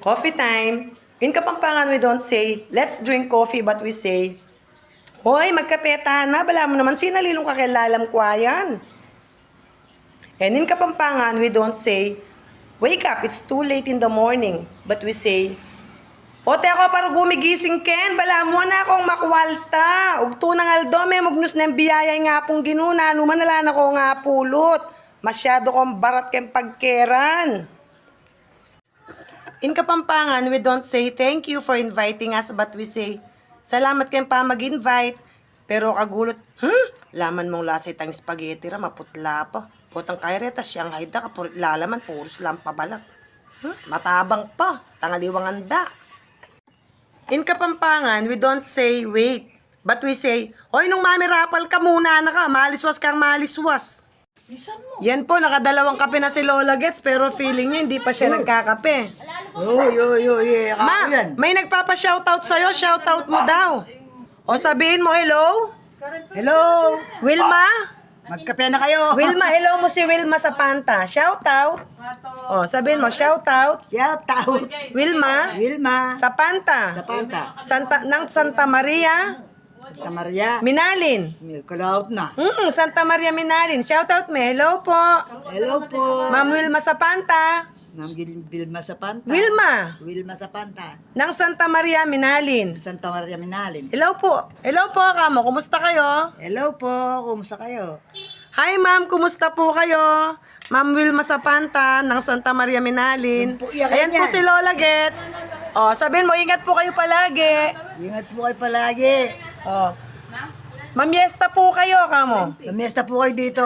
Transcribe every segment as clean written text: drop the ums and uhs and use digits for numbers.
Coffee time. In Kapampangan, we don't say, let's drink coffee, but we say, hoy, magkapeta na, bala mo naman, sinalilong kakilalam ko yan. And in Kapampangan, we don't say, wake up, it's too late in the morning, but we say, ote ako para gumigising ken, bala mo na akong makwalta. Ugto ng aldo, may magnus ng biyaya nga pong ginuna, numanala na ko nga pulot. Masyado kong barat ken pagkeran. In Kapampangan, we don't say thank you for inviting us, but we say, salamat kayo pa mag-invite. Pero kagulot, laman mong lasay tang spaghetti ra, maputla pa. Putang kaireta, siyang hayda, kapurit lalaman, puros lang pabalat. Matabang pa, tangaliwang anda. In Kapampangan, we don't say wait, but we say, hoy, nung mami rapal ka muna na ka, maliswas kang maliswas. Yan po, nakadalawang kape na si Lola Gets, pero feeling niya hindi pa siya nagkakape. Ma, may nagpapa-shoutout sa'yo, shoutout mo daw. O sabihin mo hello. Hello! Wilma? Magkape na kayo! Wilma, hello mo si Wilma sa Panta. Shoutout. O, sabihin mo, shoutout. Shout out! Wilma? Wilma! Sa Panta. Sa Panta. Ng Santa Maria. Santa Maria. Minalin. Kalaot na. Santa Maria Minalin. Shoutout me. Hello po. Hello po. Ma'am Wilma sa Panta. Ma'am Wilma sa Panta. Wilma. Wilma sa Panta. Ng Santa Maria Minalin. Santa Maria Minalin. Hello po. Hello po, kamo. Kumusta kayo? Hello po. Kumusta kayo? Hi, ma'am. Kumusta po kayo? Ma'am Wilma sa Panta ng Santa Maria Minalin. Ayan po si Lola Gets. O, sabihin mo, ingat po kayo palagi. Ingat po kayo palagi. O. Mamiesta po kayo, kamo. Pamiesta po kayo dito.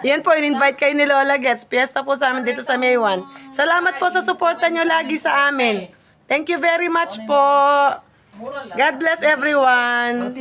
Yan po, in-invite kayo ni Lola Gets. Fiesta po sa amin dito sa Maywan. Salamat po sa suporta nyo lagi sa amin. Thank you very much po. God bless everyone.